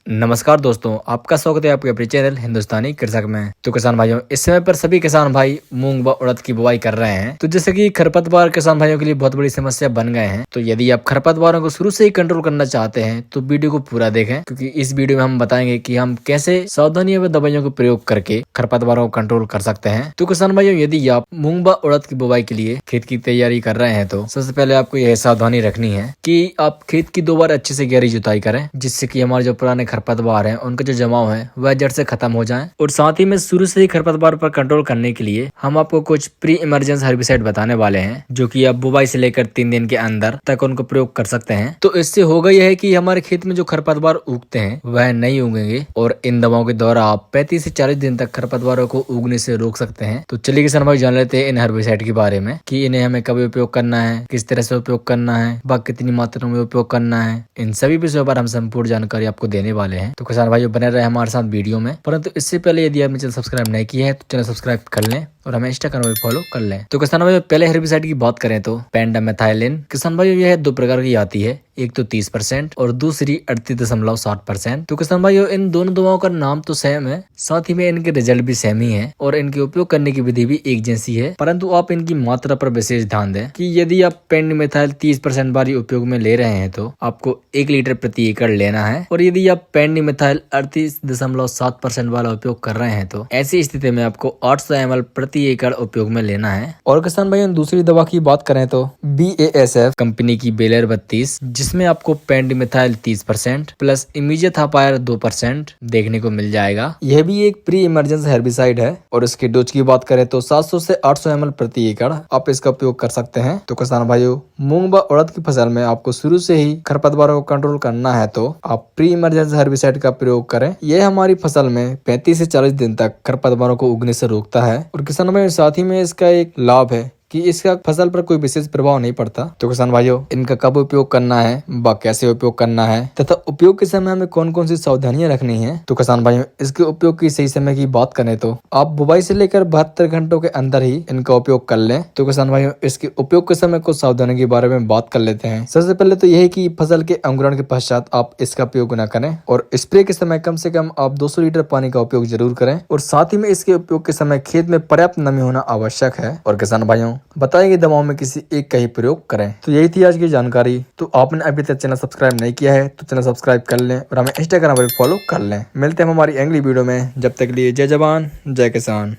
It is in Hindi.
नमस्कार दोस्तों, आपका स्वागत है आपके अपने चैनल हिंदुस्तानी कृषक में। तो किसान भाइयों, इस समय पर सभी किसान भाई मूंग व उड़द की बुवाई कर रहे हैं। तो जैसे कि खरपतवार किसान भाइयों के लिए बहुत बड़ी समस्या बन गए हैं। तो यदि आप खरपतवारों को शुरू से ही कंट्रोल करना चाहते हैं तो वीडियो को पूरा देखें, क्योंकि इस वीडियो में हम बताएंगे कि हम कैसे सावधानियों व दवाइयों को प्रयोग करके खरपतवारों को कंट्रोल कर सकते हैं। तो किसान भाइयों, यदि आप मूंग व उड़द की बुवाई के लिए खेत की तैयारी कर रहे हैं तो सबसे पहले आपको यह सावधानी रखनी है कि आप खेत की 2 बार अच्छे से गहरी जुताई करें, जिससे कि हमारे जो पुराने खरपतवार हैं उनका जो जमाव है वह जड़ से खत्म हो जाए। और साथ ही में शुरू से ही खरपतवार पर कंट्रोल करने के लिए हम आपको कुछ प्री इमरजेंसी हर्बिसाइड बताने वाले हैं, जो कि आप बुवाई से लेकर 3 दिन के अंदर तक उनको प्रयोग कर सकते हैं। तो इससे होगा यह है कि हमारे खेत में जो खरपतवार उगते हैं वह नहीं उगेंगे, और इन दवाओं के द्वारा आप 35 से 40 दिन तक खरपतवारों को उगने से रोक सकते हैं। तो चलिए किसान भाई जान लेते हैं इन हर्बिसाइड के बारे में कि इन्हें हमें कब उपयोग करना है, किस तरह से उपयोग करना है, व कितनी मात्रा में उपयोग करना है। इन सभी विषयों पर हम संपूर्ण जानकारी आपको देने वाले हैं। तो किसान भाइयों, बने रहे हमारे साथ वीडियो में। परंतु इससे पहले यदि आपने चैनल सब्सक्राइब नहीं किया है तो चैनल सब्सक्राइब कर लें और हमें इंस्टाग्राम पर फॉलो कर लें। तो किसान भाइयों, पहले हेर्बिसाइड की बात करें तो पेंडामेथाइलिन। किसान भाइयों, यह 2 प्रकार की आती है, एक तो 30% और दूसरी 38.7%। तो किसान भाइयों, इन दोनों दवाओं का नाम तो सेम है, साथ ही में इनके रिजल्ट भी सेम ही है और इनके उपयोग करने की विधि भी एक जैसी है। परंतु आप इनकी मात्रा पर विशेष ध्यान दें कि यदि आप पेंडामेथाइल 30% बारी उपयोग में ले रहे हैं तो आपको 1 लीटर प्रति एकड़ लेना है, और यदि आप पेंडामेथाइल 38.7% वाला उपयोग कर रहे हैं तो ऐसी स्थिति में आपको 800 ml प्रति एकड़ उपयोग में लेना है। और किसान भाइयों, दूसरी दवा की बात करें तो BASF कंपनी की बेलर 32, जिसमें आपको पेंडामेथाइल 30% प्लस इमीजिएथापायर 2% देखने को मिल जाएगा। यह भी एक प्री इमरजेंसी हेर्बिसाइड है, और इसके डोज की बात करें तो 700 से 800 ml प्रति एकड़ आप इसका उपयोग कर सकते हैं। तो किसान भाइयों, मूंग व उड़द की फसल में आपको शुरू से ही खरपतवारों को कंट्रोल करना है तो आप प्री इमरजेंसी हेर्बिसाइड का प्रयोग करें। यह हमारी फसल में 35 से 40 दिन तक खरपतवारों को उगने से रोकता है। और किसान भाइयों, साथ ही में इसका एक लाभ है कि इसका फसल पर कोई विशेष प्रभाव नहीं पड़ता। तो किसान भाइयों, इनका कब उपयोग करना है व कैसे उपयोग करना है तथा उपयोग के समय हमें कौन कौन सी सावधानियां रखनी है। तो किसान भाइयों, इसके उपयोग की सही समय की बात करें तो आप बुवाई से लेकर 72 घंटों के अंदर ही इनका उपयोग कर लें। तो किसान भाइयों, इसके उपयोग के समय कुछ सावधानी के बारे में बात कर लेते हैं। सबसे पहले तो यह है कि फसल के अंकुरण के पश्चात आप इसका उपयोग न करें, और स्प्रे के समय कम से कम आप 200 लीटर पानी का उपयोग जरूर करें, और साथ ही में इसके उपयोग के समय खेत में पर्याप्त नमी होना आवश्यक है। और किसान भाइयों, बताई गई दवाओं में किसी एक का ही प्रयोग करें। तो यही थी आज की जानकारी। तो आपने अभी तक चैनल सब्सक्राइब नहीं किया है तो चैनल सब्सक्राइब कर लें और हमें इंस्टाग्राम पर फॉलो कर लें। मिलते हैं हमारी अगली वीडियो में, जब तक के लिए जय जवान जय किसान।